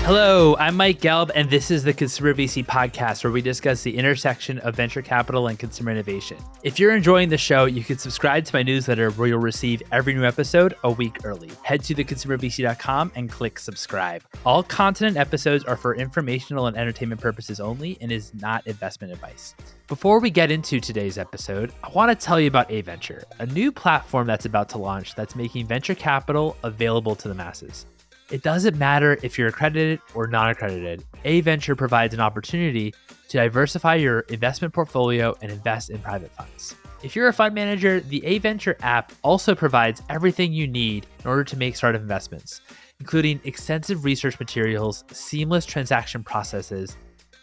Hello, I'm Mike Gelb, and this is the Consumer VC podcast, where we discuss the intersection of venture capital and consumer innovation. If you're enjoying the show, you can subscribe to my newsletter where you'll receive every new episode a week early. Head to theconsumervc.com and click subscribe. All content and episodes are for informational and entertainment purposes only and is not investment advice. Before we get into today's episode, I want to tell you about aventure, a new platform that's about to launch that's making venture capital available to the masses. It doesn't matter if you're accredited or non-accredited. aventure provides an opportunity to diversify your investment portfolio and invest in private funds. If you're a fund manager, the aventure app also provides everything you need in order to make startup investments, including extensive research materials, seamless transaction processes,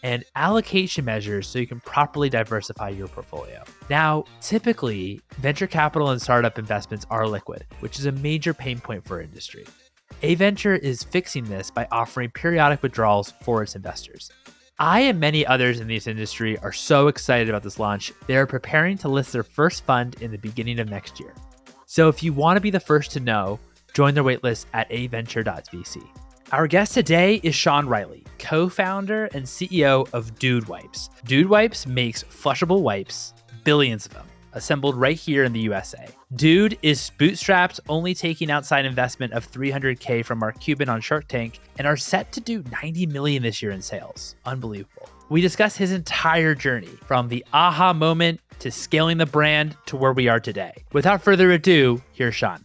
and allocation measures so you can properly diversify your portfolio. Now, typically, venture capital and startup investments are liquid, which is a major pain point for our industry. aventure is fixing this by offering periodic withdrawals for its investors. I and many others in this industry are so excited about this launch. They are preparing to list their first fund in the beginning of next year. So if you want to be the first to know, join their waitlist at aventure.vc. Our guest today is Sean Riley, co-founder and CEO of Dude Wipes. Dude Wipes makes flushable wipes, billions of them, assembled right here in the USA. Dude is bootstrapped, only taking outside investment of $300K from Marc Cuban on SharkTank, and are set to do $90 million this year in sales. Unbelievable. We discuss his entire journey, from the aha moment to scaling the brand to where we are today. Without further ado, here's Sean.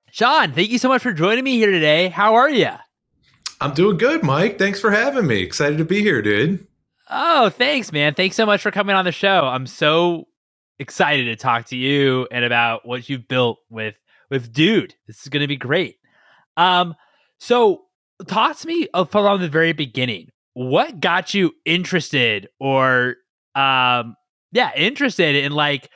Sean, thank you so much for joining me here today. How are you? I'm doing good, Mike. Thanks for having me. Excited to be here, dude. Oh, thanks, man. Thanks so much for coming on the show. I'm so excited to talk to you and about what you've built with Dude. This is going to be great. So talk to me from the very beginning. What got you interested interested in like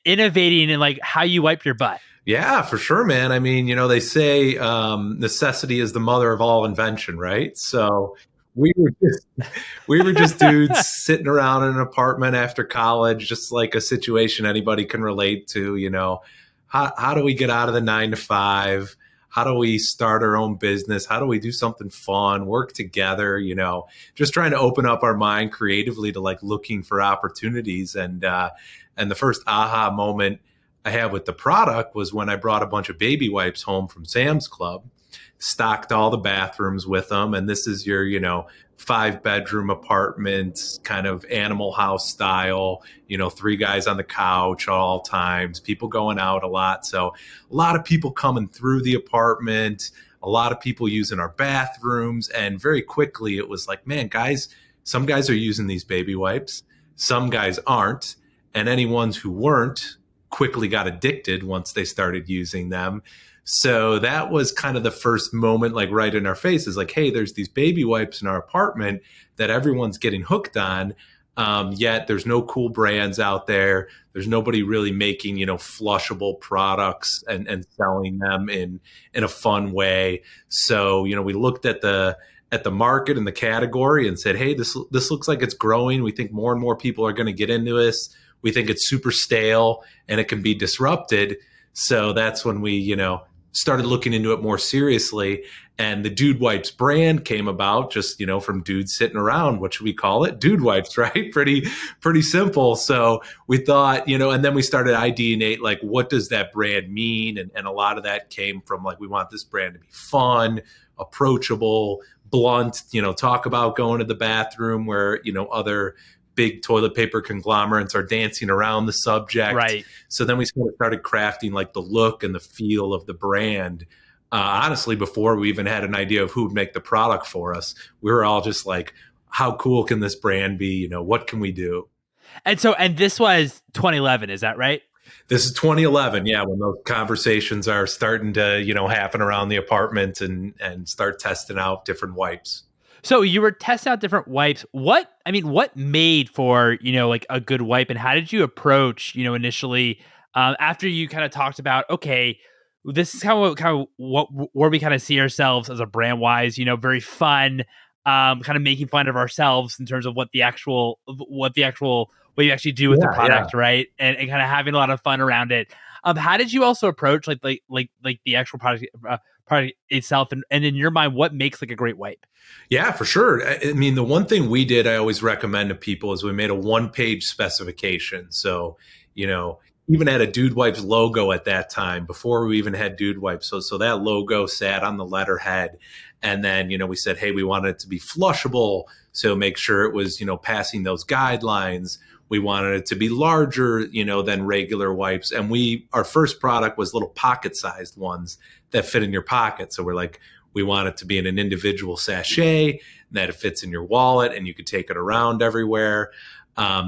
innovating and like how you wipe your butt? Yeah, for sure, man. I mean, they say necessity is the mother of all invention, right? So we were just dudes sitting around in an apartment after college, just like a situation anybody can relate to. How do we get out of the 9 to 5? How do we start our own business? How do we do something fun, work together? Just trying to open up our mind creatively to like looking for opportunities. And the first aha moment I had with the product was when I brought a bunch of baby wipes home from Sam's Club, stocked all the bathrooms with them. And this is your, 5-bedroom apartment, kind of Animal House style, 3 guys on the couch at all times, people going out a lot. So a lot of people coming through the apartment, a lot of people using our bathrooms. And very quickly it was like, man, guys, some guys are using these baby wipes. Some guys aren't. And any ones who weren't quickly got addicted once they started using them. So that was kind of the first moment, like right in our faces, like, hey, there's these baby wipes in our apartment that everyone's getting hooked on. Yet there's no cool brands out there. There's nobody really making, flushable products and selling them in a fun way. So, we looked at the market and the category and said, hey, this looks like it's growing. We think more and more people are going to get into this. We think it's super stale and it can be disrupted. So that's when we, started looking into it more seriously. And the Dude Wipes brand came about just, from dudes sitting around. What should we call it? Dude Wipes, right? Pretty simple. So we thought, and then we started ideating like, what does that brand mean? And a lot of that came from like, we want this brand to be fun, approachable, blunt, talk about going to the bathroom where, other big toilet paper conglomerates are dancing around the subject. Right. So then we started crafting like the look and the feel of the brand. Honestly, before we even had an idea of who would make the product for us, we were all just like, how cool can this brand be? What can we do? And this was 2011, is that right? This is 2011. Yeah. When those conversations are starting to, happen around the apartment and start testing out different wipes. So you were testing out different wipes. What made for, like a good wipe, and how did you approach, initially, after you kind of talked about, okay, this is kind of where we kind of see ourselves as a brand wise, very fun, kind of making fun of ourselves in terms of what you actually do with the product, right? And kind of having a lot of fun around it. How did you also approach like the actual product itself, and in your mind, what makes like a great wipe? Yeah, for sure. I mean, the one thing we did, I always recommend to people is we made a one-page specification. So, you know, even had a Dude Wipes logo at that time before we even had Dude Wipes. So that logo sat on the letterhead. And then, we said, hey, we wanted it to be flushable. So make sure it was, passing those guidelines. We wanted it to be larger, than regular wipes. And our first product was little pocket-sized ones that fit in your pocket. So we're like, we want it to be in an individual sachet that it fits in your wallet and you could take it around everywhere.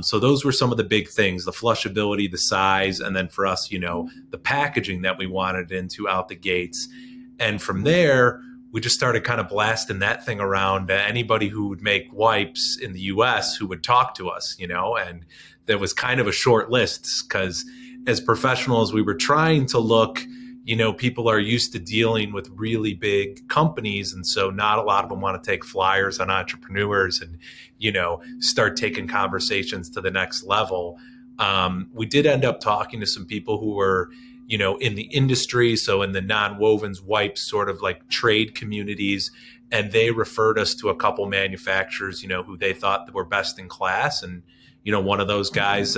So those were some of the big things, the flushability, the size, and then for us, the packaging that we wanted into out the gates. And from there, we just started kind of blasting that thing around to anybody who would make wipes in the US who would talk to us, and there was kind of a short list because as professionals, we were trying to look, people are used to dealing with really big companies. And so not a lot of them want to take flyers on entrepreneurs and, start taking conversations to the next level. We did end up talking to some people who were, in the industry. So in the non-wovens wipes sort of like trade communities. And they referred us to a couple manufacturers, who they thought were best in class. And, one of those guys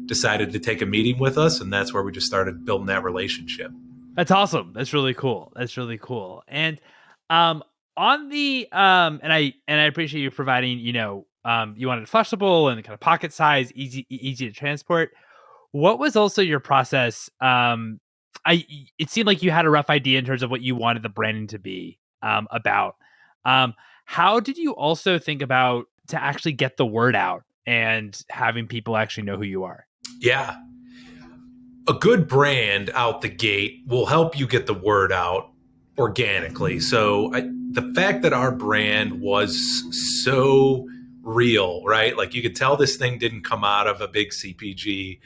decided to take a meeting with us. And that's where we just started building that relationship. That's awesome. That's really cool. And on the and I appreciate you providing, you wanted it flushable and kind of pocket size, easy to transport. What was also your process? It seemed like you had a rough idea in terms of what you wanted the branding to be about. How did you also think about to actually get the word out and having people actually know who you are? Yeah. A good brand out the gate will help you get the word out organically. So the fact that our brand was so real, right? Like you could tell this thing didn't come out of a big CPG,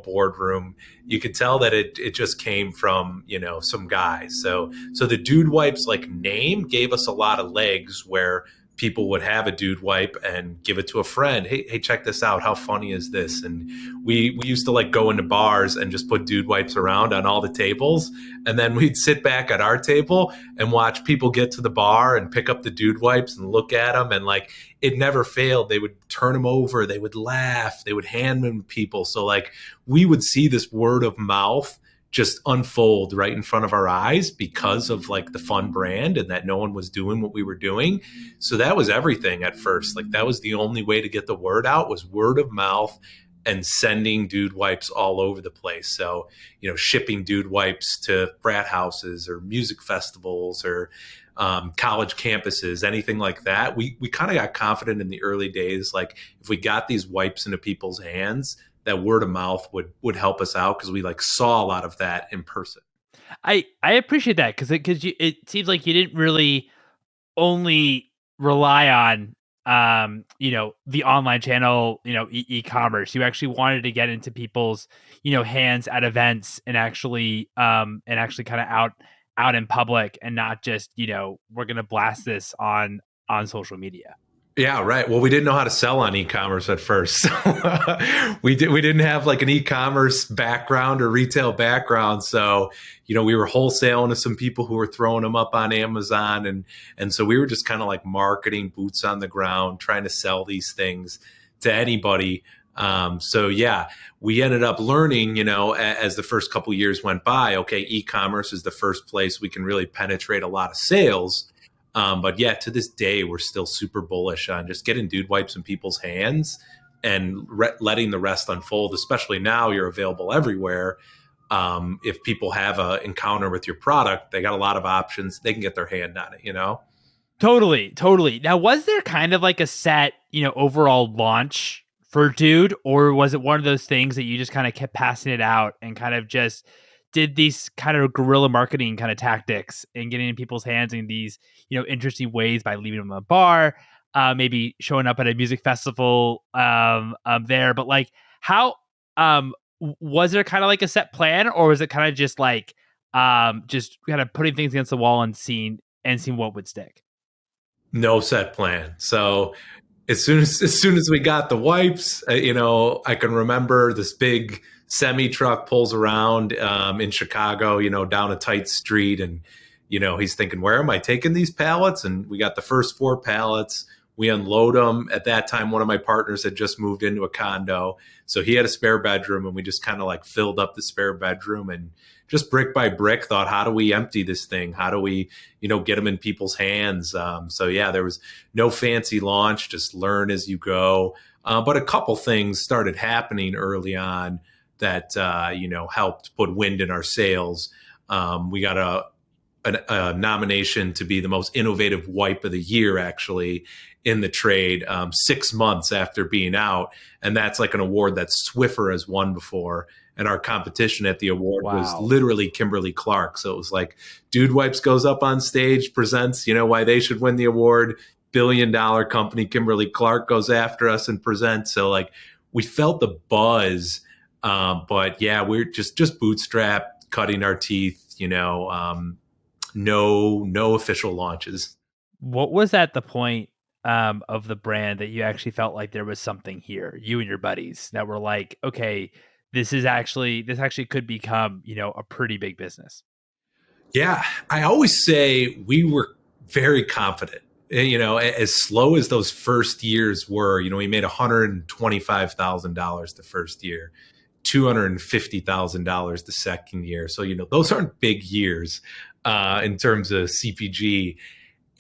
boardroom. You could tell that it just came from, some guys. So the Dude Wipes like name gave us a lot of legs where people would have a Dude Wipe and give it to a friend. Hey, check this out. How funny is this? And we used to like go into bars and just put Dude Wipes around on all the tables. And then we'd sit back at our table and watch people get to the bar and pick up the Dude Wipes and look at them. And like, it never failed. They would turn them over. They would laugh. They would hand them to people. So like we would see this word of mouth just unfold right in front of our eyes because of like the fun brand and that no one was doing what we were doing. So that was everything at first. Like that was the only way to get the word out was word of mouth and sending Dude Wipes all over the place. So, shipping Dude Wipes to frat houses or music festivals or college campuses, anything like that. We kind of got confident in the early days. Like if we got these wipes into people's hands, that word of mouth would help us out because we like saw a lot of that in person. I appreciate that because it seems like you didn't really only rely on the online channel, e-commerce. You actually wanted to get into people's hands at events and actually kind of out in public and not just we're gonna blast this on social media. Yeah, right. Well, we didn't know how to sell on e-commerce at first. We didn't have like an e-commerce background or retail background. So, we were wholesaling to some people who were throwing them up on Amazon. And so we were just kind of like marketing, boots on the ground, trying to sell these things to anybody. So yeah, we ended up learning, as the first couple of years went by, okay, e-commerce is the first place we can really penetrate a lot of sales. But yeah, to this day, we're still super bullish on just getting Dude Wipes in people's hands and letting the rest unfold, especially now you're available everywhere. If people have an encounter with your product, they got a lot of options. They can get their hand on it, Totally. Now, was there kind of like a set, overall launch for Dude, or was it one of those things that you just kind of kept passing it out and kind of just did these kind of guerrilla marketing kind of tactics and getting in people's hands in these, interesting ways by leaving them in a bar, maybe showing up at a music festival there. But like how was there kind of like a set plan, or was it kind of just like just kind of putting things against the wall and seeing what would stick? No set plan. So as soon as we got the wipes, I can remember this big semi truck pulls around in Chicago, down a tight street, and he's thinking, where am I taking these pallets? And we got the first 4 pallets. We unload them. At that time, one of my partners had just moved into a condo, so he had a spare bedroom, and we just kind of like filled up the spare bedroom and just brick by brick thought, how do we empty this thing? How do we, get them in people's hands? So yeah, there was no fancy launch, just learn as you go. But a couple things started happening early on that, helped put wind in our sails. We got a nomination to be the most innovative wipe of the year, actually, in the trade, 6 months after being out. And that's like an award that Swiffer has won before. And our competition at the award was literally Kimberly Clark. So it was like Dude Wipes goes up on stage, presents, why they should win the award. Billion-dollar company Kimberly Clark goes after us and presents. So like we felt the buzz, but yeah, we're just bootstrapped, cutting our teeth, no official launches. What was at the point of the brand that you actually felt like there was something here, you and your buddies, that were like, okay, this actually could become, a pretty big business? Yeah, I always say we were very confident. As slow as those first years were, we made $125,000 the first year, $250,000 the second year. So, those aren't big years in terms of CPG.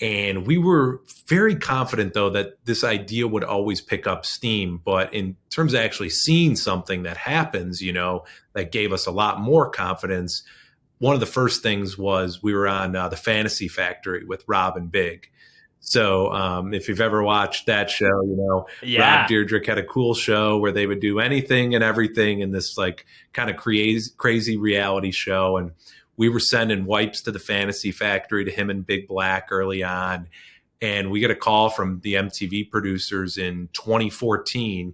And we were very confident, though, that this idea would always pick up steam. But in terms of actually seeing something that happens, that gave us a lot more confidence. One of the first things was we were on the Fantasy Factory with Rob and Big. So if you've ever watched that show, Rob Dyrdek had a cool show where they would do anything and everything in this like kind of crazy reality show. And we were sending wipes to the Fantasy Factory to him and Big Black early on. And we get a call from the MTV producers in 2014,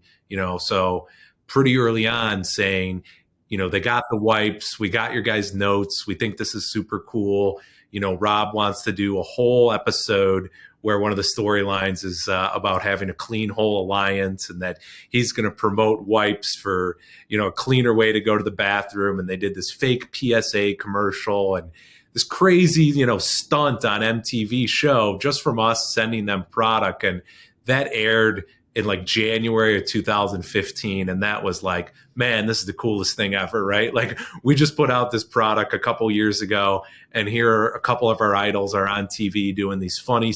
so pretty early on, saying, they got the wipes. We got your guys' notes. We think this is super cool. Rob wants to do a whole episode where one of the storylines is about having a clean hole alliance, and that he's going to promote wipes for, a cleaner way to go to the bathroom. And they did this fake PSA commercial and this crazy, stunt on MTV show just from us sending them product. And that aired in like January of 2015. And that was like, man, this is the coolest thing ever, right? Like we just put out this product a couple years ago, and here are a couple of our idols are on TV doing these funny,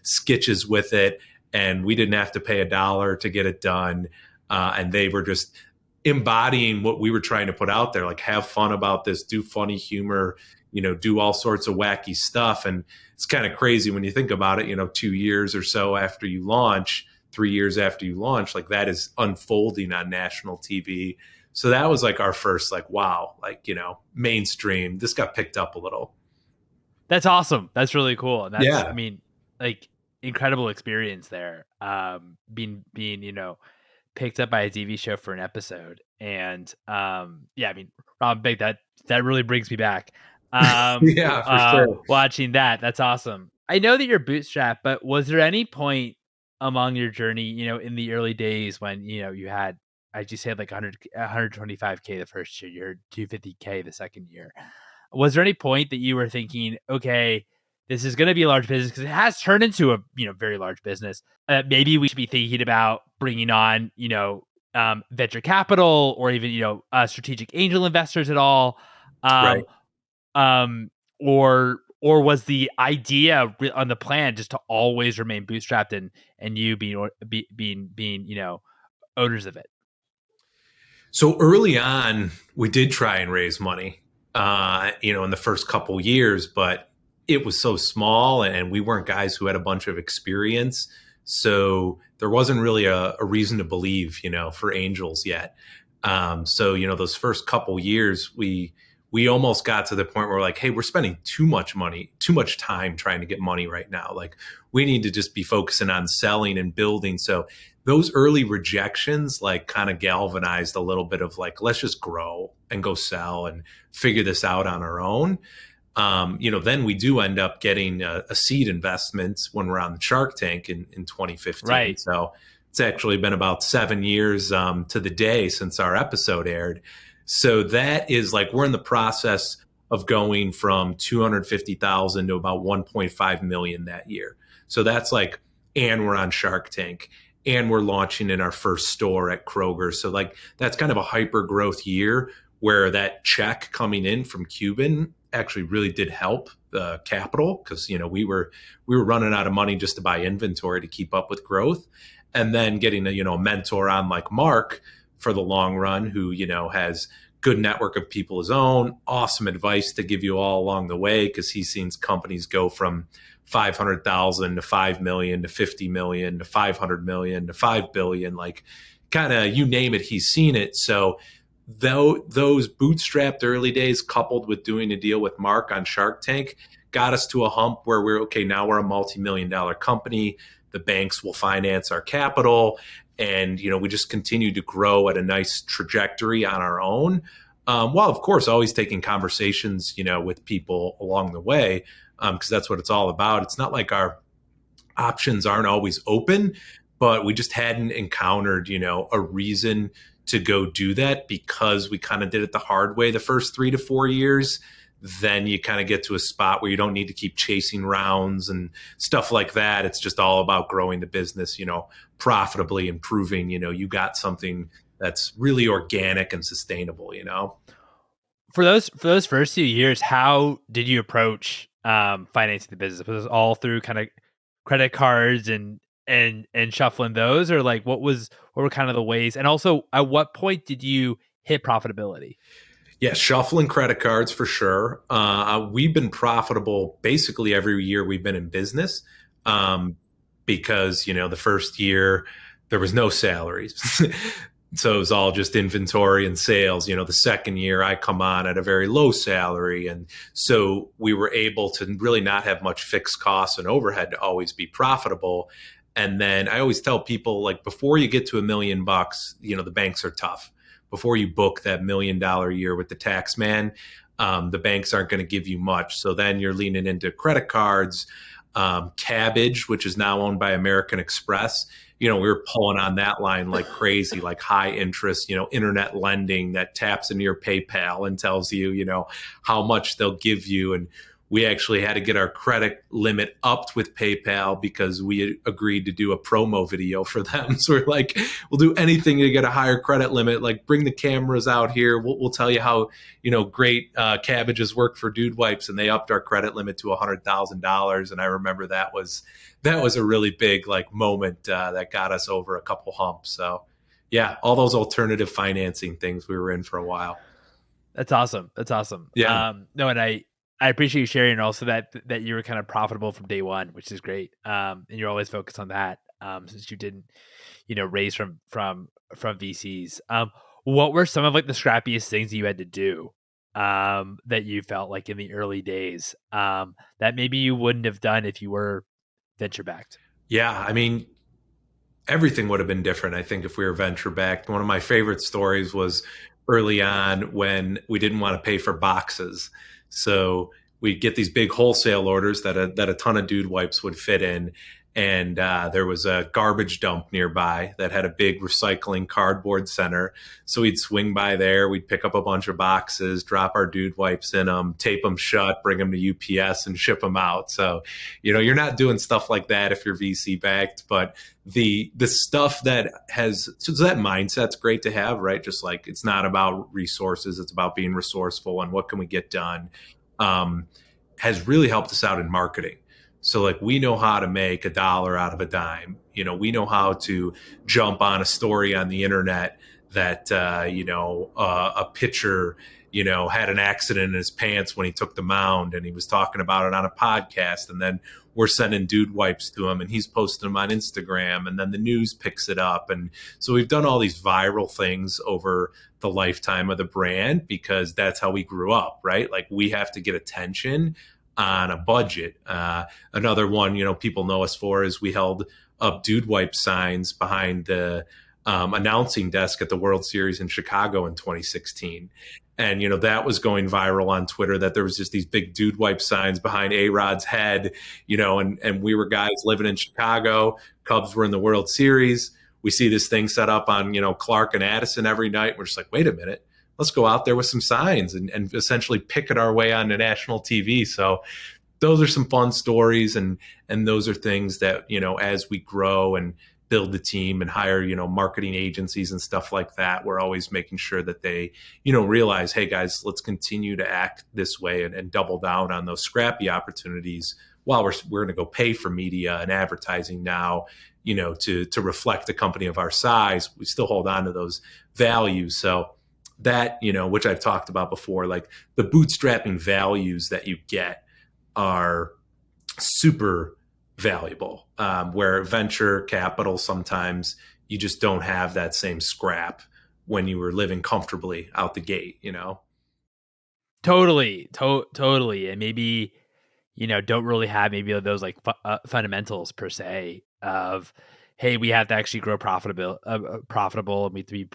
sketches with it. And we didn't have to pay $1 to get it done. And they were just embodying what we were trying to put out there, like have fun about this, do funny humor, do all sorts of wacky stuff. And it's kind of crazy when you think about it, 2 years or so after you launch, 3 years after you launch, like that is unfolding on national TV. So that was like our first, like, wow, like, mainstream, this got picked up a little. That's awesome. That's really cool. And that's, I mean, like incredible experience there. Being, picked up by a TV show for an episode. And, I mean, Rob Big, that really brings me back. For sure. Watching that. That's awesome. I know that you're bootstrapped, but was there any point among your journey, in the early days when, you had, I just said like 125K the first year, you heard 250K the second year. Was there any point that you were thinking, okay, this is going to be a large business, because it has turned into a, very large business. Maybe we should be thinking about bringing on, venture capital or even, strategic angel investors at all. Right. Or was the idea on the plan just to always remain bootstrapped and you being owners of it? So early on, we did try and raise money, in the first couple years, but it was so small and we weren't guys who had a bunch of experience. So there wasn't really a reason to believe, for angels yet. So, those first couple years, we almost got to the point where we're like, hey, we're spending too much money, too much time trying to get money right now. Like we need to just be focusing on selling and building. So those early rejections like kind of galvanized a little bit of like, let's just grow and go sell and figure this out on our own. then we do end up getting a seed investment when we're on the Shark Tank in 2015. Right. So it's actually been about 7 years to the day since our episode aired. So that is like we're in the process of going from 250,000 to about 1.5 million that year. So that's like, and we're on Shark Tank and we're launching in our first store at Kroger. So like that's kind of a hyper growth year where that check coming in from Cuban actually really did help the capital because we were running out of money just to buy inventory to keep up with growth, and then getting a mentor on like Marc for the long run who has good network of people his own, awesome advice to give you all along the way because he's seen companies go from 500,000 to 5 million to 50 million to 500 million to 5 billion, like kind of you name it, he's seen it. So though those bootstrapped early days coupled with doing a deal with Marc on Shark Tank got us to a hump where we're okay, now we're a multi-million-dollar company. The banks will finance our capital. And, we just continue to grow at a nice trajectory on our own. While, of course, always taking conversations, with people along the way, because that's what it's all about. It's not like our options aren't always open, but we just hadn't encountered, a reason to go do that because we kind of did it the hard way the first 3 to 4 years. Then you kind of get to a spot where you don't need to keep chasing rounds and stuff like that. It's just all about growing the business, profitably, improving, you got something that's really organic and sustainable, For those first few years, how did you approach financing the business? Was it all through kind of credit cards and shuffling those, or like what were kind of the ways? And also, at what point did you hit profitability? Yeah, shuffling credit cards for sure. We've been profitable basically every year we've been in business because, the first year there was no salaries. So it was all just inventory and sales. The second year I come on at a very low salary. And so we were able to really not have much fixed costs and overhead to always be profitable. And then I always tell people, like, before you get to $1 million, the banks are tough. Before you book that $1 million year with the tax man, the banks aren't going to give you much. So then you're leaning into credit cards, Cabbage, which is now owned by American Express. We were pulling on that line like crazy, like high interest, internet lending that taps into your PayPal and tells you, how much they'll give you. And we actually had to get our credit limit upped with PayPal because we agreed to do a promo video for them. So we're like, we'll do anything to get a higher credit limit. Like, bring the cameras out here. We'll tell you how, great cabbages work for dude wipes. And they upped our credit limit to $100,000. And I remember that was a really big like moment that got us over a couple humps. So yeah, all those alternative financing things we were in for a while. That's awesome. Yeah. No, and I appreciate you sharing also that you were kind of profitable from day one, which is great. And you're always focused on that since you didn't, raise from VCs. What were some of like the scrappiest things that you had to do that you felt like in the early days that maybe you wouldn't have done if you were venture backed? Yeah. I mean, everything would have been different, I think, if we were venture backed. One of my favorite stories was early on when we didn't want to pay for boxes. So we'd get these big wholesale orders that a ton of dude wipes would fit in. And there was a garbage dump nearby that had a big recycling cardboard center. So we'd swing by there, we'd pick up a bunch of boxes, drop our dude wipes in them, tape them shut, bring them to UPS and ship them out. So, you're not doing stuff like that if you're VC backed, but the stuff that so that mindset's great to have, right? Just like, it's not about resources, it's about being resourceful and what can we get done, has really helped us out in marketing. So like, we know how to make $1 out of a dime. We know how to jump on a story on the internet that, a pitcher, had an accident in his pants when he took the mound and he was talking about it on a podcast. And then we're sending dude wipes to him and he's posting them on Instagram and then the news picks it up. And so we've done all these viral things over the lifetime of the brand because that's how we grew up, right? Like, we have to get attention on a budget. Another one, people know us for is we held up dude wipe signs behind the announcing desk at the World Series in Chicago in 2016. And, that was going viral on Twitter, that there was just these big dude wipe signs behind A-Rod's head, and we were guys living in Chicago. Cubs were in the World Series. We see this thing set up on, Clark and Addison every night. We're just like, wait a minute, let's go out there with some signs and essentially picket our way onto national TV. So those are some fun stories. And those are things that, as we grow and build the team and hire, marketing agencies and stuff like that, we're always making sure that they, realize, hey guys, let's continue to act this way and double down on those scrappy opportunities while we're going to go pay for media and advertising now, to reflect a company of our size. We still hold on to those values. So that, which I've talked about before, like the bootstrapping values that you get are super valuable, where venture capital, sometimes you just don't have that same scrap when you were living comfortably out the gate, Totally. And maybe, don't really have maybe those like fundamentals per se of, hey, we have to actually grow profitable and we have to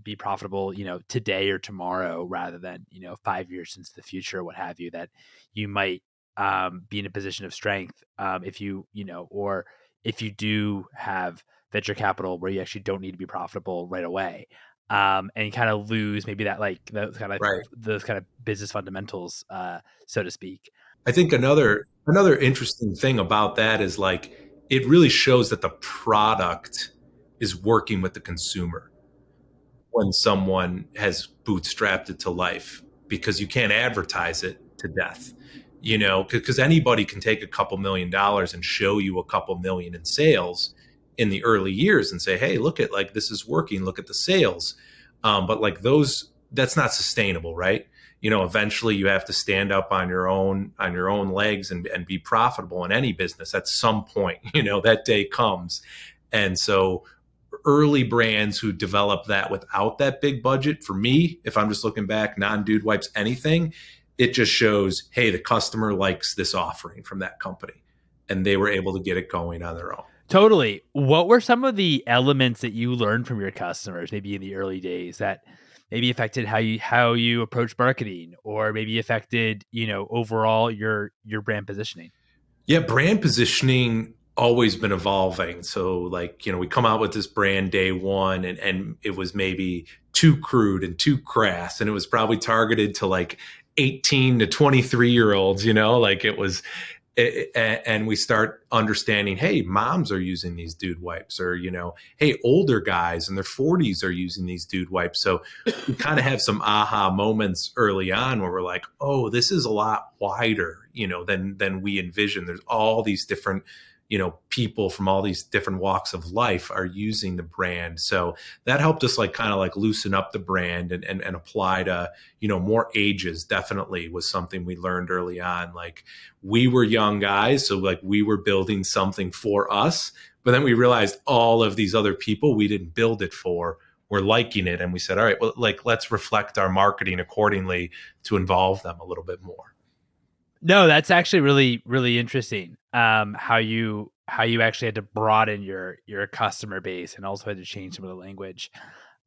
be profitable, today or tomorrow rather than, 5 years into the future, what have you, that you might be in a position of strength if you, or if you do have venture capital where you actually don't need to be profitable right away. And you kind of lose maybe that like those kind of business fundamentals, so to speak. I think another interesting thing about that is like it really shows that the product is working with the consumer when someone has bootstrapped it to life, because you can't advertise it to death, because anybody can take a couple $1 million and show you a couple million in sales in the early years and say, hey, look at, like, this is working, look at the sales. But like that's not sustainable, right? Eventually you have to stand up on your own legs and be profitable in any business at some point. That day comes. And so early brands who develop that without that big budget, for me, if I'm just looking back, non-dude wipes anything, it just shows, hey, the customer likes this offering from that company, and they were able to get it going on their own. Totally. What were some of the elements that you learned from your customers, maybe in the early days, that maybe affected how you approach marketing, or maybe affected, overall your brand positioning? Yeah, brand positioning always been evolving. So like, we come out with this brand day one, and it was maybe too crude and too crass, and it was probably targeted to like 18 to 23-year-olds, like it was. And we start understanding, hey, moms are using these dude wipes, or, hey, older guys in their 40s are using these dude wipes. So we kind of have some aha moments early on where we're like, oh, this is a lot wider, than we envisioned. There's all these different, people from all these different walks of life are using the brand. So that helped us like kind of like loosen up the brand and apply to, more ages. Definitely was something we learned early on. Like, we were young guys, so like we were building something for us, but then we realized all of these other people we didn't build it for were liking it. And we said, all right, well, like, let's reflect our marketing accordingly to involve them a little bit more. No, that's actually really, really interesting. How you actually had to broaden your customer base and also had to change some of the language.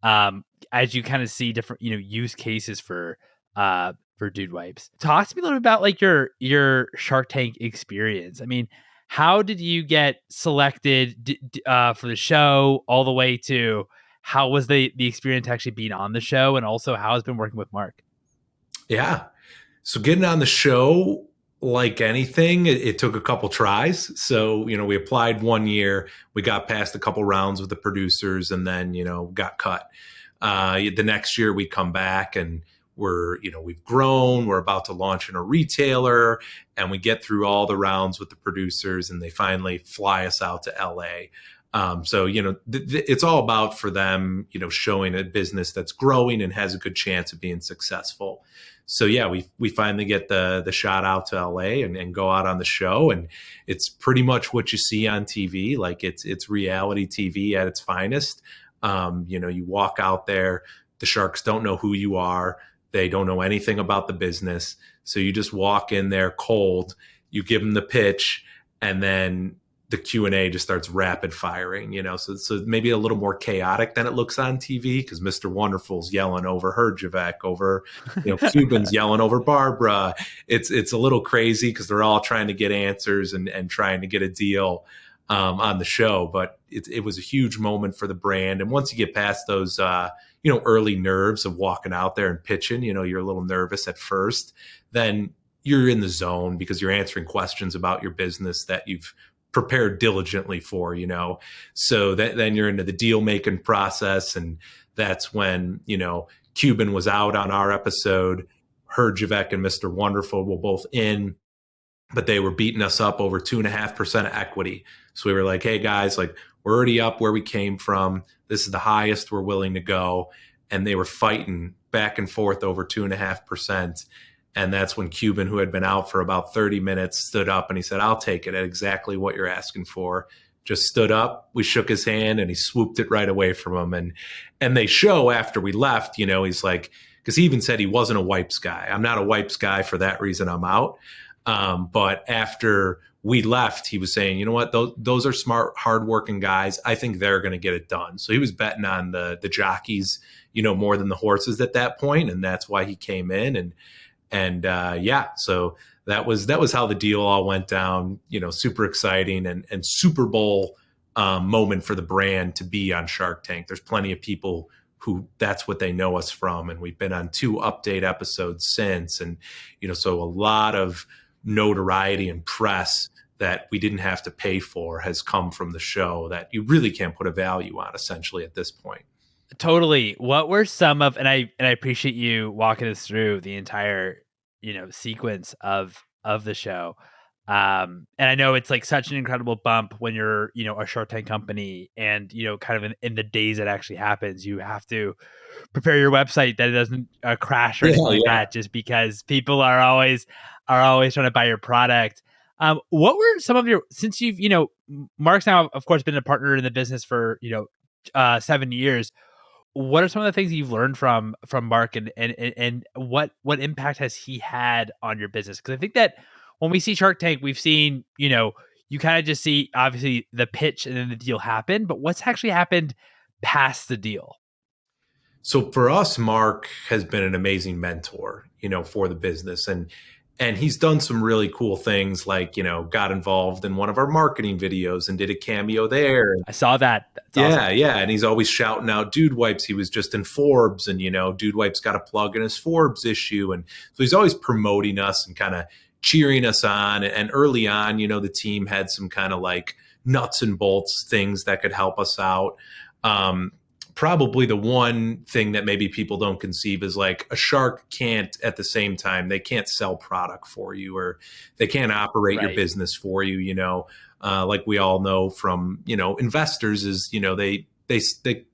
As you kind of see different, use cases for dude wipes. Talk to me a little bit about like your Shark Tank experience. I mean, how did you get selected for the show, all the way to how was the experience actually being on the show, and also how it's been working with Marc? Yeah. So getting on the show, like anything, it took a couple tries. So, we applied 1 year, we got past a couple rounds with the producers, and then, got cut. The next year we come back and we've grown, we're about to launch in a retailer, and we get through all the rounds with the producers, and they finally fly us out to LA. So, it's all about, for them, showing a business that's growing and has a good chance of being successful. So yeah, we finally get the shot out to LA and go out on the show, and it's pretty much what you see on TV. Like it's reality TV at its finest. You walk out there, the sharks don't know who you are. They don't know anything about the business. So you just walk in there cold, you give them the pitch, and then the Q&A just starts rapid firing, so maybe a little more chaotic than it looks on TV, because Mr. Wonderful's yelling over Herjavec, over, Cuban's yelling over Barbara. It's a little crazy because they're all trying to get answers and trying to get a deal on the show. But it was a huge moment for the brand. And once you get past those, early nerves of walking out there and pitching, you're a little nervous at first, then you're in the zone because you're answering questions about your business that you've prepared diligently for, so then you're into the deal making process. And that's when, Cuban was out on our episode, Herjavec and Mr. Wonderful were both in, but they were beating us up over 2.5% of equity. So we were like, hey guys, like, we're already up where we came from. This is the highest we're willing to go. And they were fighting back and forth over 2.5%. And that's when Cuban, who had been out for about 30 minutes, stood up and he said, I'll take it at exactly what you're asking for. Just stood up. We shook his hand and he swooped it right away from him. And they show after we left, he's like, because he even said he wasn't a wipes guy. I'm not a wipes guy. For that reason, I'm out. But after we left, he was saying, you know what, those are smart, hardworking guys. I think they're going to get it done. So he was betting on the jockeys, more than the horses at that point. And that's why he came in. So that was how the deal all went down, super exciting and Super Bowl moment for the brand to be on Shark Tank. There's plenty of people who that's what they know us from. And we've been on 2 update episodes since. And, so a lot of notoriety and press that we didn't have to pay for has come from the show that you really can't put a value on essentially at this point. Totally. What were some of, and I appreciate you walking us through the entire, sequence of the show. And I know it's like such an incredible bump when you're, a Shark Tank company and, kind of in the days that actually happens, you have to prepare your website that it doesn't crash or anything like that, just because people are always trying to buy your product. What were some of your, since you've, Marc's now, of course, been a partner in the business for, 7 years. What are some of the things you've learned from Marc and what impact has he had on your business? Because I think that when we see Shark Tank, we've seen, you kind of just see obviously the pitch and then the deal happen, but what's actually happened past the deal? So for us, Marc has been an amazing mentor, for the business. And he's done some really cool things like, got involved in one of our marketing videos and did a cameo there. I saw that. That's awesome. Yeah. And he's always shouting out Dude Wipes. He was just in Forbes and, Dude Wipes got a plug in his Forbes issue. And so he's always promoting us and kind of cheering us on. And early on, the team had some kind of like nuts and bolts things that could help us out. Probably the one thing that maybe people don't conceive is like a shark can't at the same time, they can't sell product for you or they can't operate your business for you, like we all know from, investors is, they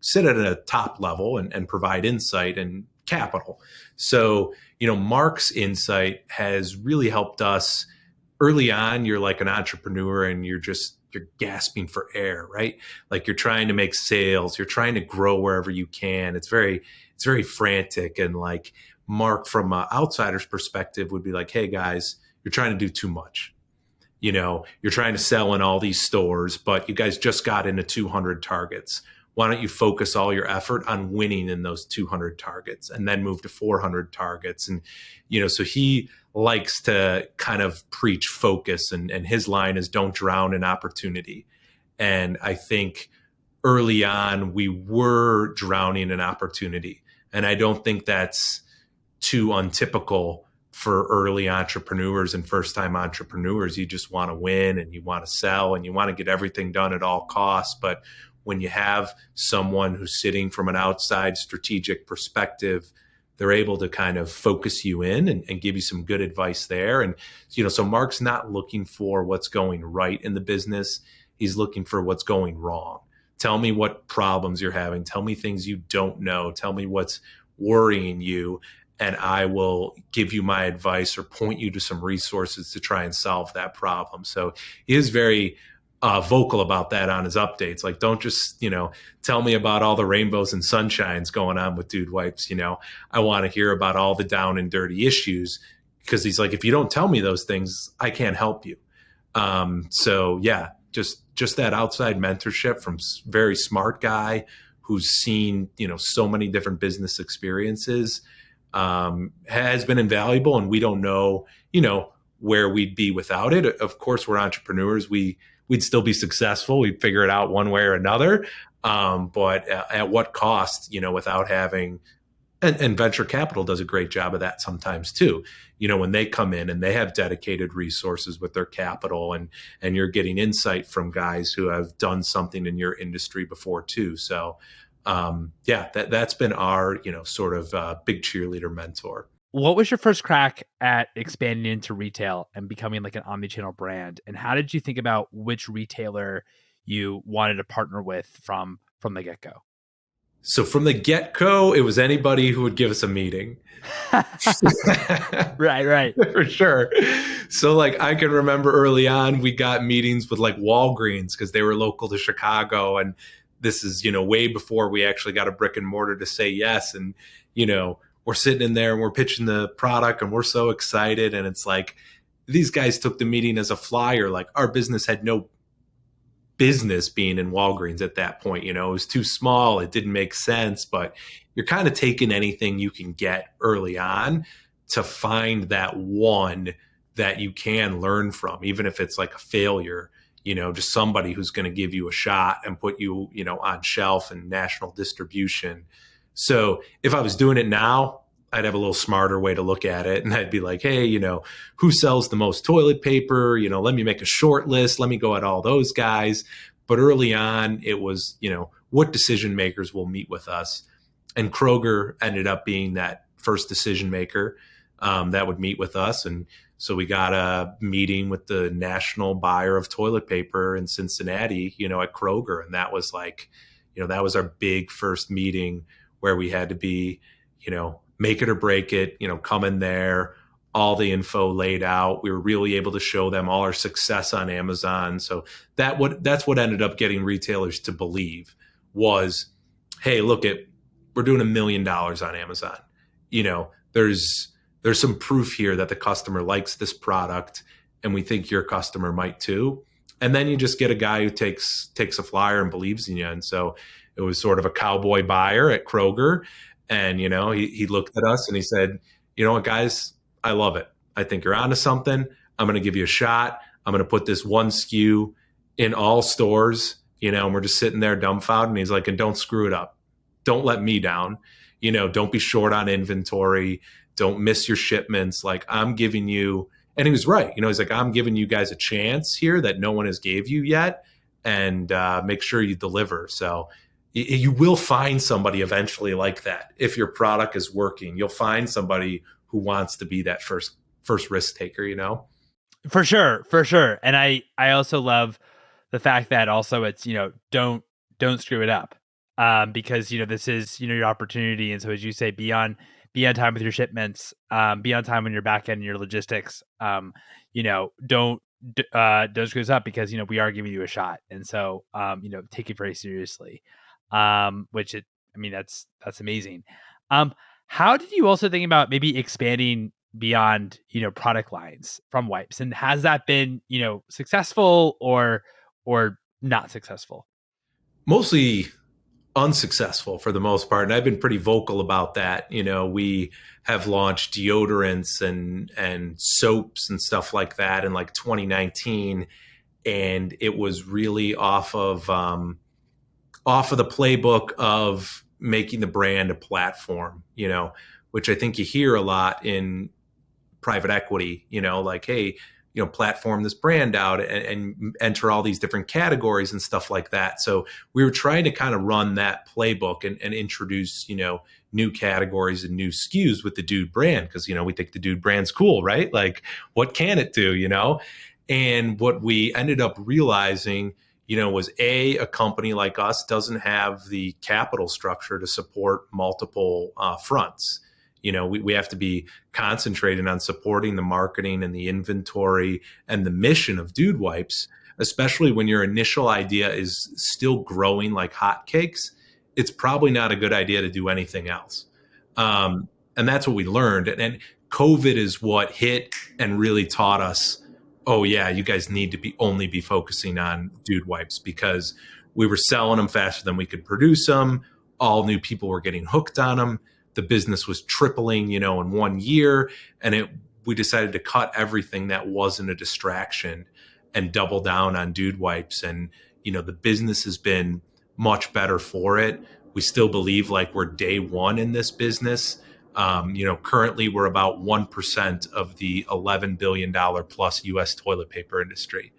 sit at a top level and provide insight and capital. So, Marc's insight has really helped us early on. You're like an entrepreneur and you're gasping for air, right? Like you're trying to make sales, you're trying to grow wherever you can. It's very frantic. And like Marc from an outsider's perspective would be like, hey guys, you're trying to do too much. You're trying to sell in all these stores, but you guys just got into 200 targets. Why don't you focus all your effort on winning in those 200 targets and then move to 400 targets? And, so he likes to kind of preach focus and his line is don't drown in opportunity. And I think early on we were drowning in opportunity. And I don't think that's too untypical for early entrepreneurs and first-time entrepreneurs. You just want to win and you want to sell and you want to get everything done at all costs. But when you have someone who's sitting from an outside strategic perspective, they're able to kind of focus you in and give you some good advice there. And, so Marc's not looking for what's going right in the business. He's looking for what's going wrong. Tell me what problems you're having. Tell me things you don't know. Tell me what's worrying you. And I will give you my advice or point you to some resources to try and solve that problem. So he is very vocal about that on his updates. Like, don't just, tell me about all the rainbows and sunshines going on with Dude Wipes. I want to hear about all the down and dirty issues, because he's like, if you don't tell me those things, I can't help you. So yeah, just just that outside mentorship from very smart guy who's seen, so many different business experiences, has been invaluable. And we don't know, where we'd be without it. Of course, we're entrepreneurs. We'd still be successful. We'd figure it out one way or another. But at what cost, without having, and venture capital does a great job of that sometimes too. When they come in and they have dedicated resources with their capital, and you're getting insight from guys who have done something in your industry before too. So that's been our, sort of big cheerleader mentor. What was your first crack at expanding into retail and becoming like an omnichannel brand? And how did you think about which retailer you wanted to partner with from the get-go? So from the get-go, it was anybody who would give us a meeting. Right. For sure. So like I can remember early on, we got meetings with like Walgreens because they were local to Chicago. And this is, way before we actually got a brick and mortar to say yes. And, we're sitting in there and we're pitching the product and we're so excited. And it's like, these guys took the meeting as a flyer. Like our business had no business being in Walgreens at that point. It was too small. It didn't make sense, but you're kind of taking anything you can get early on to find that one that you can learn from, even if it's like a failure, just somebody who's going to give you a shot and put you, on shelf and national distribution. So if I was doing it now, I'd have a little smarter way to look at it. And I'd be like, hey, who sells the most toilet paper? Let me make a short list. Let me go at all those guys. But early on, it was, what decision makers will meet with us. And Kroger ended up being that first decision maker that would meet with us. And so we got a meeting with the national buyer of toilet paper in Cincinnati, at Kroger. And that was like, that was our big first meeting where we had to be, make it or break it, come in there, all the info laid out. We were really able to show them all our success on Amazon. So that's what ended up getting retailers to believe was, hey, we're doing $1 million on Amazon. There's some proof here that the customer likes this product and we think your customer might too. And then you just get a guy who takes a flyer and believes in you. And so it was sort of a cowboy buyer at Kroger. And, he looked at us and he said, you know what, guys, I love it. I think you're onto something. I'm going to give you a shot. I'm going to put this one SKU in all stores, and we're just sitting there dumbfounded. And he's like, and don't screw it up. Don't let me down. Don't be short on inventory. Don't miss your shipments. Like I'm giving you, and he was right. He's like, I'm giving you guys a chance here that no one has gave you yet, and make sure you deliver. So you will find somebody eventually like that. If your product is working, you'll find somebody who wants to be that first risk taker, For sure. And I also love the fact that also it's, don't screw it up. Because, this is, your opportunity. And so as you say, be on time with your shipments, be on time on your back end and your logistics. Don't screw this up because, we are giving you a shot. And so, take it very seriously. That's amazing. How did you also think about maybe expanding beyond, product lines from wipes? And has that been, successful or not successful? Mostly unsuccessful for the most part. And I've been pretty vocal about that. We have launched deodorants and soaps and stuff like that in like 2019. And it was really off of the playbook of making the brand a platform, which I think you hear a lot in private equity, like, hey, platform this brand out and enter all these different categories and stuff like that. So we were trying to kind of run that playbook and introduce, new categories and new SKUs with the Dude brand. Cause, we think the Dude brand's cool, right? Like what can it do, And what we ended up realizing, was a company like us doesn't have the capital structure to support multiple fronts. We have to be concentrated on supporting the marketing and the inventory and the mission of Dude Wipes, especially when your initial idea is still growing like hotcakes. It's probably not a good idea to do anything else. And that's what we learned. And COVID is what hit and really taught us oh yeah, you guys need to only be focusing on dude wipes, because we were selling them faster than we could produce them. All new people were getting hooked on them. The business was tripling, in 1 year. And we decided to cut everything that wasn't a distraction and double down on dude wipes. And, the business has been much better for it. We still believe like we're day one in this business. Currently we're about 1% of the $11 billion plus US toilet paper industry.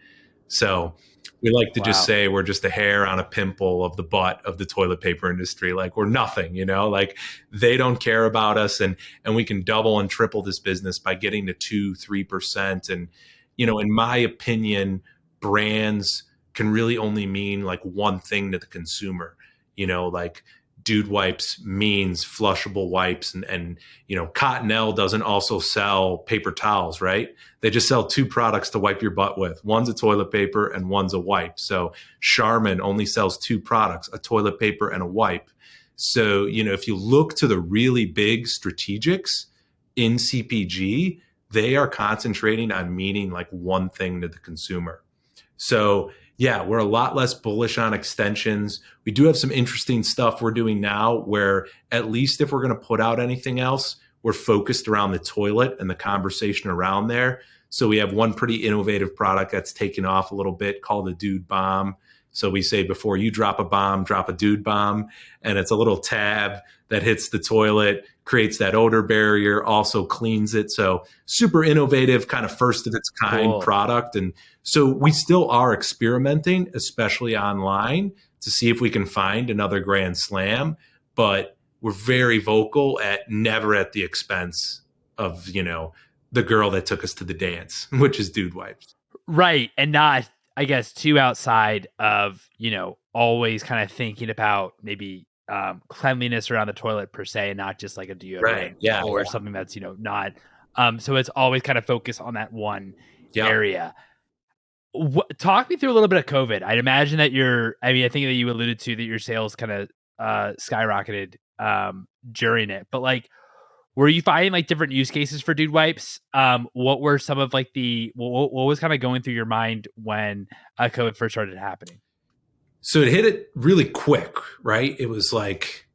So we like to just say we're just a hair on a pimple of the butt of the toilet paper industry. Like we're nothing, like they don't care about us, and we can double and triple this business by getting to 2-3%. And, in my opinion, brands can really only mean like one thing to the consumer, like dude wipes means flushable wipes, and Cottonelle doesn't also sell paper towels, right? They just sell two products to wipe your butt with. One's a toilet paper and one's a wipe. So Charmin only sells two products, a toilet paper and a wipe. So, if you look to the really big strategics in CPG, they are concentrating on meaning like one thing to the consumer. So yeah, we're a lot less bullish on extensions. We do have some interesting stuff we're doing now where, at least if we're going to put out anything else, we're focused around the toilet and the conversation around there. So we have one pretty innovative product that's taken off a little bit called the Dude Bomb. So we say, before you drop a bomb, drop a dude bomb. And it's a little tab that hits the toilet, creates that odor barrier, also cleans it. So super innovative, kind of first of its kind product. And so we still are experimenting, especially online, to see if we can find another grand slam. But we're very vocal at never at the expense of, the girl that took us to the dance, which is dude wipes. Right. And not, I guess, too outside of, always kind of thinking about maybe cleanliness around the toilet per se, and not just like a deodorant or something that's, not. So it's always kind of focused on that one area. Talk me through a little bit of COVID. I'd imagine that I think that you alluded to that your sales kind of skyrocketed during it, but like, were you finding like different use cases for dude wipes? What were some of like what was kind of going through your mind when COVID first started happening? So it hit it really quick, right? It was like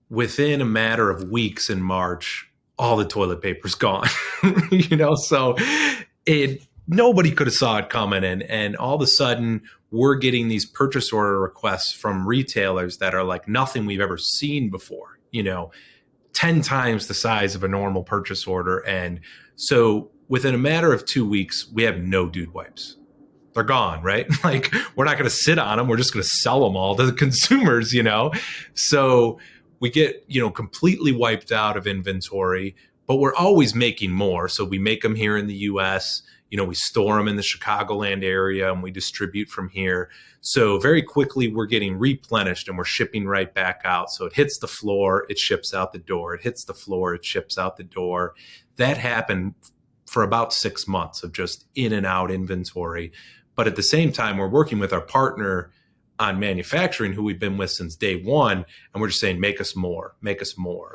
within a matter of weeks in March, all the toilet paper's gone, so nobody could have saw it coming in. And all of a sudden we're getting these purchase order requests from retailers that are like nothing we've ever seen before, 10 times the size of a normal purchase order. And so within a matter of 2 weeks, we have no dude wipes. They're gone, right? Like we're not going to sit on them. We're just going to sell them all to the consumers, So we get, completely wiped out of inventory, but we're always making more. So we make them here in the US, we store them in the Chicagoland area and we distribute from here. So very quickly we're getting replenished and we're shipping right back out. So it hits the floor, it ships out the door. It hits the floor, it ships out the door. That happened for about 6 months of just in and out inventory. But at the same time, we're working with our partner on manufacturing, who we've been with since day one. And we're just saying, make us more.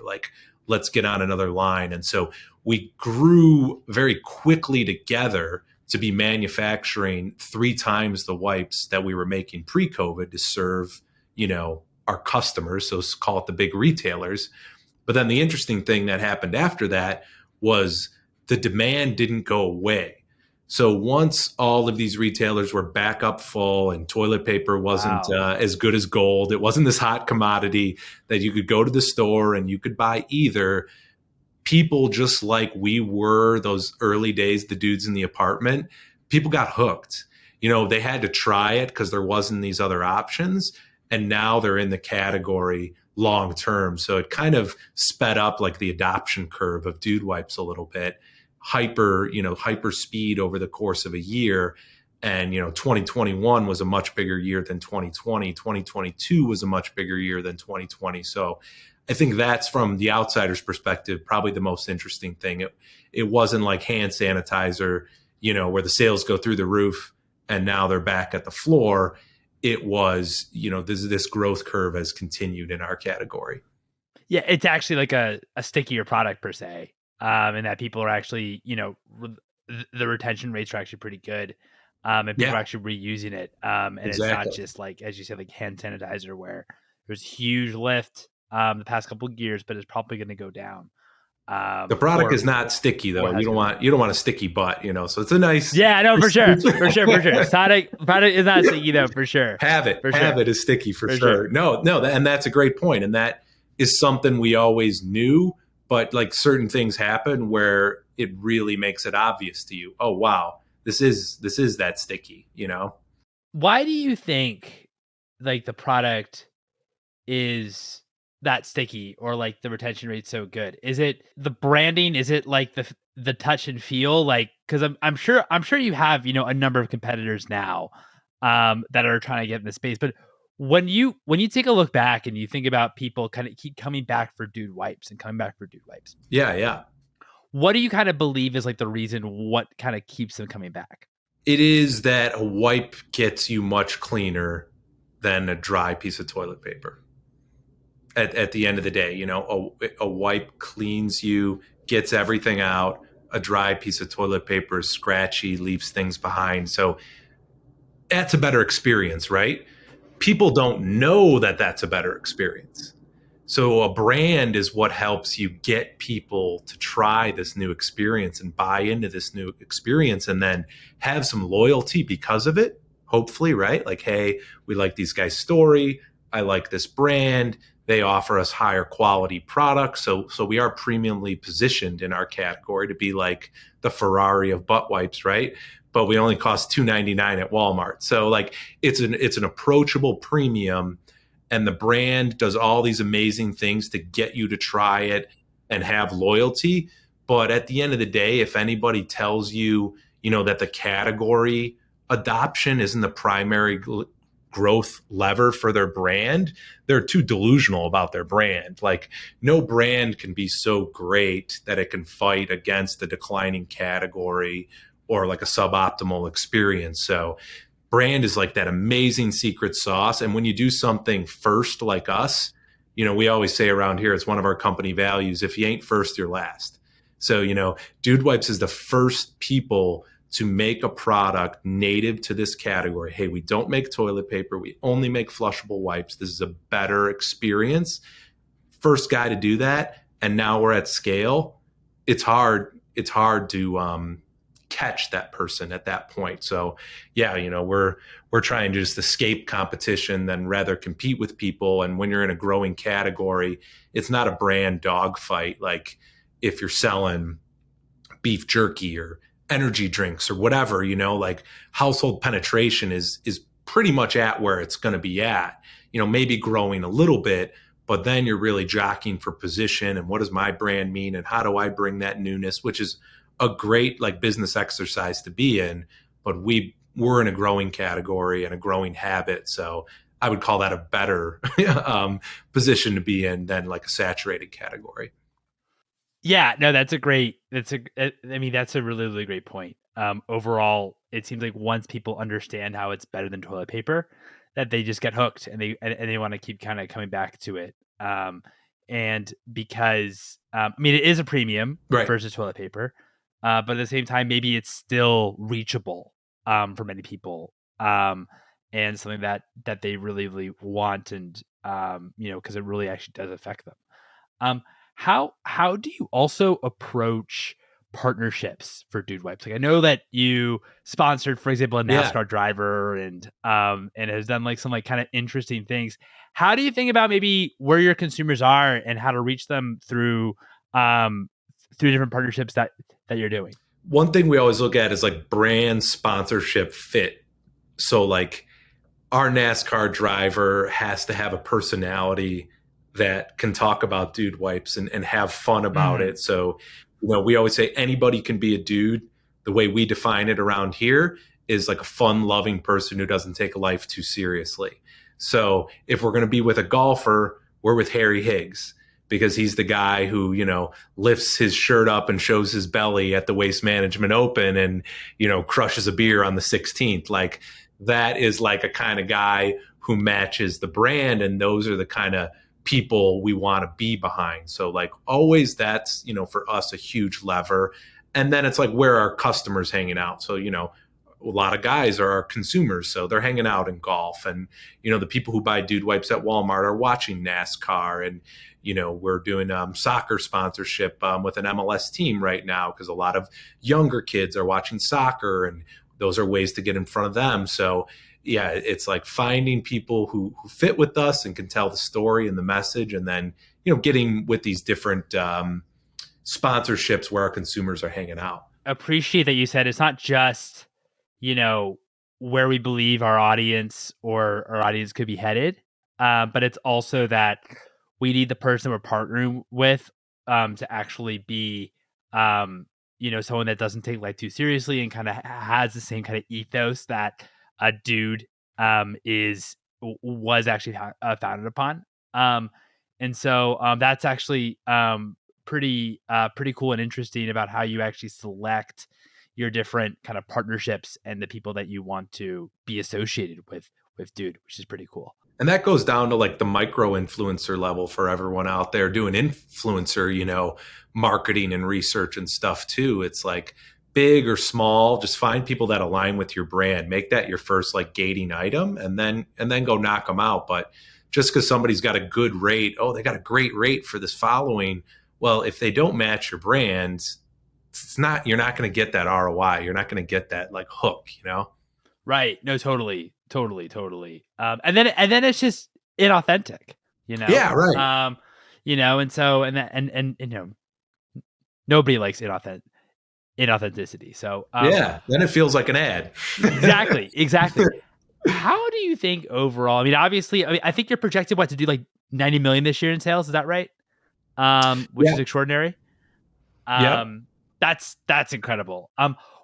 Like, let's get on another line. And so we grew very quickly together to be manufacturing 3 times the wipes that we were making pre-COVID to serve, our customers. So call it the big retailers. But then the interesting thing that happened after that was the demand didn't go away. So once all of these retailers were back up full and toilet paper wasn't as good as gold, it wasn't this hot commodity that you could go to the store and you could buy either. People, just like we were those early days, the dudes in the apartment, people got hooked. They had to try it because there wasn't these other options. And now they're in the category long term. So it kind of sped up like the adoption curve of dude wipes a little bit. Hyper speed over the course of a year. And, 2021 was a much bigger year than 2020. 2022 was a much bigger year than 2020. So I think that's, from the outsider's perspective, probably the most interesting thing. It wasn't like hand sanitizer, where the sales go through the roof and now they're back at the floor. It was, this growth curve has continued in our category. Yeah, it's actually like a stickier product per se. And that people are actually, the retention rates are actually pretty good. And people Yeah, are actually reusing it. And it's not exactly. just like, as you said, like hand sanitizer where there's huge lift the past couple of years, but it's probably going to go down. The product Or is not sticky though. has gone down. You don't want a sticky butt, So it's a nice Yeah, no, for sure. For sure. For sure. Product is not sticky though, for sure. For have sure. it is sticky for For sure. sure. No, and that's a great point, and that is something we always knew, but like certain things happen where it really makes it obvious to you. Oh wow, this is that sticky. Why do you think like the product is that sticky or like the retention rate's so good? Is it the branding? Is it like the touch and feel? Like, because I'm sure you have a number of competitors now that are trying to get in the space. But when you take a look back and you think about people kind of keep coming back for dude wipes and coming back for dude wipes, Yeah. what do you kind of believe is like the reason what kind of keeps them coming back? It is that a wipe gets you much cleaner than a dry piece of toilet paper. At the end of the day, a wipe cleans you, gets everything out. A dry piece of toilet paper is scratchy, leaves things behind. So that's a better experience, right? People don't know that that's a better experience. So a brand is what helps you get people to try this new experience and buy into this new experience and then have some loyalty because of it, hopefully, right? Like, hey, we like these guys' story. I like this brand. They offer us higher quality products. So we are premiumly positioned in our category to be like the Ferrari of butt wipes, right? But we only cost $2.99 at Walmart. So like it's an approachable premium, and the brand does all these amazing things to get you to try it and have loyalty. But at the end of the day, if anybody tells you, that the category adoption isn't the primary growth lever for their brand, they're too delusional about their brand. Like no brand can be so great that it can fight against the declining category or like a suboptimal experience. So brand is like that amazing secret sauce. And when you do something first like us, we always say around here, it's one of our company values. If you ain't first, you're last. So, Dude Wipes is the first people to make a product native to this category. Hey, we don't make toilet paper. We only make flushable wipes. This is a better experience. First guy to do that. And now we're at scale. It's hard to catch that person at that point. So yeah, we're trying to just escape competition than rather compete with people. And when you're in a growing category, it's not a brand dogfight. Like if you're selling beef jerky or energy drinks or whatever, like household penetration is pretty much at where it's going to be at, maybe growing a little bit, but then you're really jockeying for position and what does my brand mean and how do I bring that newness, which is a great like business exercise to be in, but we're in a growing category and a growing habit. So I would call that a better position to be in than like a saturated category. Yeah, no, that's a really, really great point. Overall, it seems like once people understand how it's better than toilet paper, that they just get hooked and they want to keep kind of coming back to it. And because, it is a premium Right. versus toilet paper, but at the same time, maybe it's still reachable, for many people. And something that they really, really want and, because it really actually does affect them. How do you also approach partnerships for Dude Wipes? Like I know that you sponsored, for example, a NASCAR driver and has done like some like kind of interesting things. How do you think about maybe where your consumers are and how to reach them through different partnerships that you're doing? One thing we always look at is like brand sponsorship fit. So like our NASCAR driver has to have a personality that can talk about Dude Wipes and have fun about it. So, we always say anybody can be a dude. The way we define it around here is like a fun, loving person who doesn't take life too seriously. So if we're going to be with a golfer, we're with Harry Higgs because he's the guy who, lifts his shirt up and shows his belly at the Waste Management Open and, crushes a beer on the 16th. Like that is like a kind of guy who matches the brand. And those are the kind of people we want to be behind. So like always that's, for us a huge lever. And then it's like, where are our customers hanging out? So, a lot of guys are our consumers, so they're hanging out in golf. And, the people who buy dude wipes at Walmart are watching NASCAR. And, we're doing soccer sponsorship with an MLS team right now because a lot of younger kids are watching soccer, and those are ways to get in front of them. So, yeah, it's like finding people who fit with us and can tell the story and the message, and then, getting with these different sponsorships where our consumers are hanging out. Appreciate that you said it's not just, where we believe our audience or our audience could be headed, but it's also that we need the person we're partnering with to actually be, someone that doesn't take life too seriously and kind of has the same kind of ethos that a dude was actually founded upon. And so that's actually pretty cool and interesting about how you actually select your different kind of partnerships and the people that you want to be associated with dude, which is pretty cool. And that goes down to like the micro influencer level for everyone out there doing influencer, marketing and research and stuff too. It's like big or small, just find people that align with your brand, make that your first like gating item, and then go knock them out. But just because somebody's got a good rate, they got a great rate for this following. Well, if they don't match your brand, you're not going to get that ROI. You're not going to get that like hook, Right. No, totally. And then it's just inauthentic, Yeah, right. And so, nobody likes inauthenticity. So, yeah, then it feels like an ad. Exactly. How do you think overall? I mean, obviously, I think you're projected to do like 90 million this year in sales. Is that right? Which is extraordinary. Yep. That's incredible.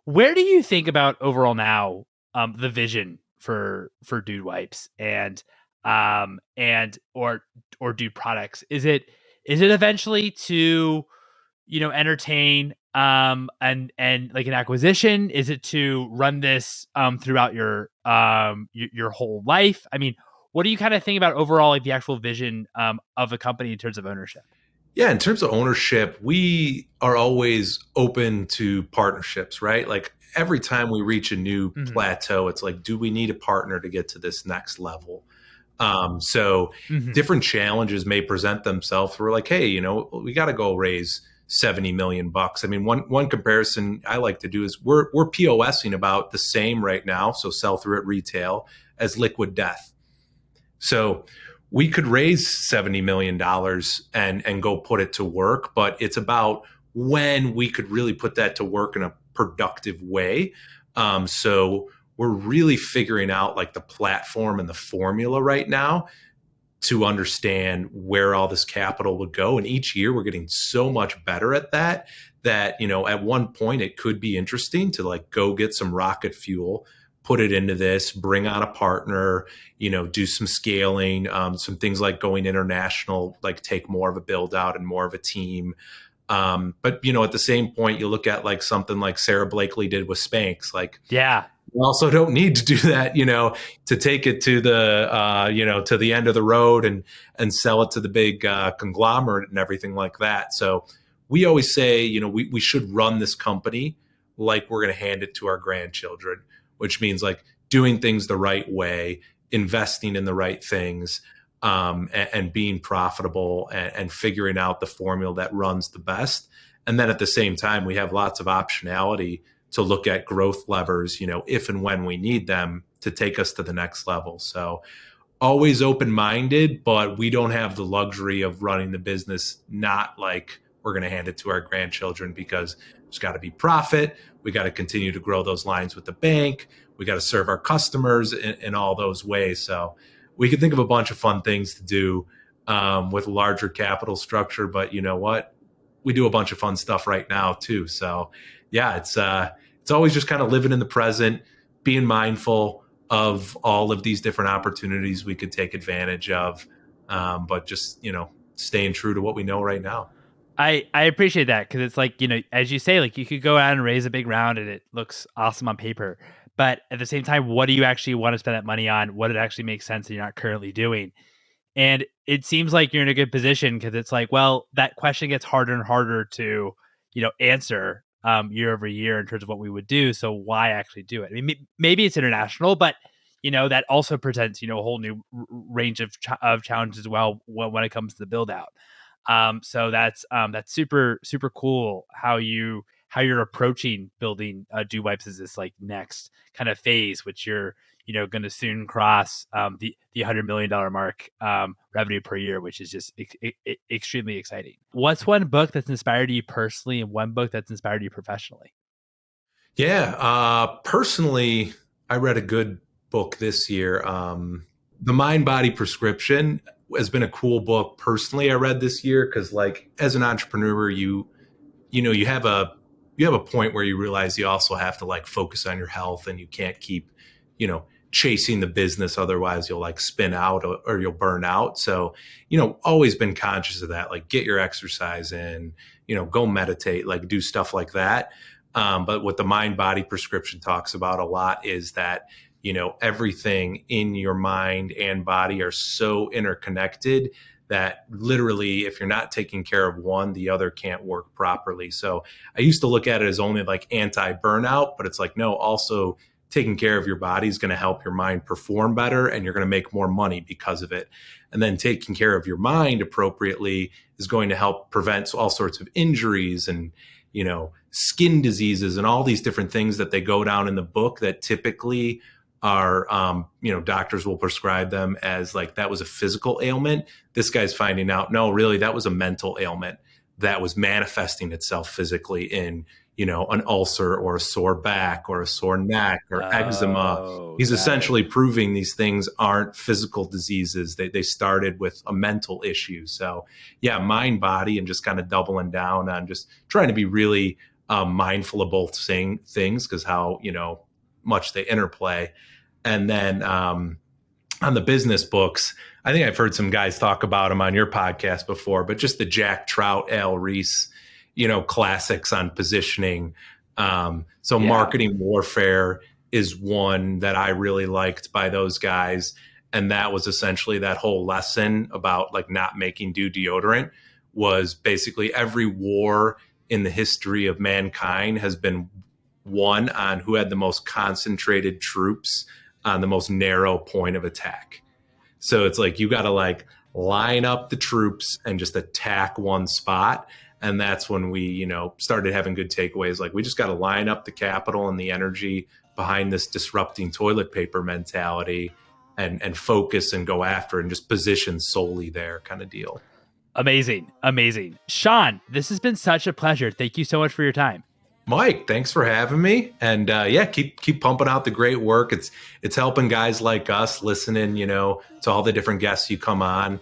Where do you think about overall now, the vision for Dude Wipes and or Dude products? Is it eventually to, entertain and like an acquisition? Is it to run this throughout your whole life? I mean, what do you kind of think about overall, like the actual vision of a company in terms of ownership? Yeah, in terms of ownership, we are always open to partnerships, right? Like every time we reach a new plateau, it's like, do we need a partner to get to this next level? So different challenges may present themselves. We're like, hey, we got to go raise $70 million. I mean, one comparison I like to do is we're POSing about the same right now, so sell through at retail, as Liquid Death. So we could raise $70 million and go put it to work, but it's about when we could really put that to work in a productive way. So we're really figuring out like the platform and the formula right now to understand where all this capital would go. And each year we're getting so much better at that, at one point it could be interesting to like go get some rocket fuel, put it into this, bring on a partner, do some scaling, some things like going international, like take more of a build out and more of a team. But, at the same point, you look at like something like Sarah Blakely did with Spanx, like, yeah, you also don't need to do that, to take it to the, to the end of the road and sell it to the big conglomerate and everything like that. So we always say, we should run this company like we're going to hand it to our grandchildren, which means like doing things the right way, investing in the right things, and being profitable and figuring out the formula that runs the best. And then at the same time, we have lots of optionality to look at growth levers, if and when we need them to take us to the next level. So always open-minded, but we don't have the luxury of running the business not like we're going to hand it to our grandchildren, because there's got to be profit. We got to continue to grow those lines with the bank. We got to serve our customers in all those ways. So we can think of a bunch of fun things to do with a larger capital structure, but you know what? We do a bunch of fun stuff right now too. So yeah, it's always just kind of living in the present, being mindful of all of these different opportunities we could take advantage of, but just staying true to what we know right now. I appreciate that, because it's like, as you say, like you could go out and raise a big round and it looks awesome on paper, but at the same time, what do you actually want to spend that money on? What it actually makes sense that you're not currently doing? And it seems like you're in a good position, because it's like, well, that question gets harder and harder to, answer year over year in terms of what we would do. So why actually do it? I mean, maybe it's international, but that also presents a whole new range of challenges as well when it comes to the build out. So that's super super cool how you're approaching building Do Wipes as this like next kind of phase, which you're going to soon cross the $100 million mark revenue per year, which is just extremely exciting. What's one book that's inspired you personally and one book that's inspired you professionally? Yeah, personally, I read a good book this year. The Mind Body Prescription has been a cool book personally I read this year because, like, as an entrepreneur, you have a point where you realize you also have to like focus on your health, and you can't keep chasing the business, otherwise you'll like spin out or you'll burn out. So always been conscious of that, like get your exercise in, go meditate, like do stuff like that. But what the Mind Body Prescription talks about a lot is that everything in your mind and body are so interconnected that literally if you're not taking care of one, the other can't work properly. So I used to look at it as only like anti-burnout, but it's like, no, also taking care of your body is going to help your mind perform better, and you're going to make more money because of it. And then taking care of your mind appropriately is going to help prevent all sorts of injuries and skin diseases and all these different things that they go down in the book that typically are, doctors will prescribe them as like that was a physical ailment. This guy's finding out, no, really, that was a mental ailment that was manifesting itself physically in, an ulcer or a sore back or a sore neck or eczema. He's essentially proving these things aren't physical diseases. They started with a mental issue. So yeah, mind, body, and just kind of doubling down on just trying to be really mindful of both things because how, much they interplay. And then on the business books, I think I've heard some guys talk about them on your podcast before, but just the Jack Trout, Al Reese, classics on positioning. Marketing Warfare is one that I really liked by those guys. And that was essentially that whole lesson about like not making do deodorant was basically every war in the history of mankind has been won on who had the most concentrated troops on the most narrow point of attack. So it's like you got to like line up the troops and just attack one spot. And that's when we, started having good takeaways. Like we just got to line up the capital and the energy behind this disrupting toilet paper mentality and focus and go after it and just position solely there kind of deal. Amazing. Amazing. Sean, this has been such a pleasure. Thank you so much for your time. Mike, thanks for having me. And keep pumping out the great work. It's helping guys like us listening, to all the different guests you come on,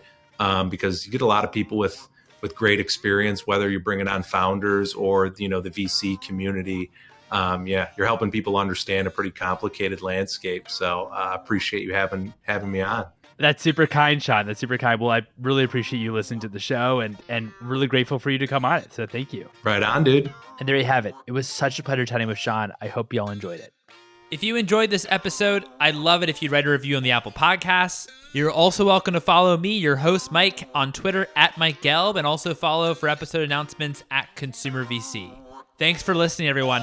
because you get a lot of people with great experience, whether you're bringing on founders or, the VC community. You're helping people understand a pretty complicated landscape. So I appreciate you having me on. That's super kind, Sean. That's super kind. Well, I really appreciate you listening to the show and really grateful for you to come on it. So thank you. Right on, dude. And there you have it. It was such a pleasure chatting with Sean. I hope you all enjoyed it. If you enjoyed this episode, I'd love it if you'd write a review on the Apple Podcasts. You're also welcome to follow me, your host, Mike, on Twitter @MikeGelb, and also follow for episode announcements @ConsumerVC. Thanks for listening, everyone.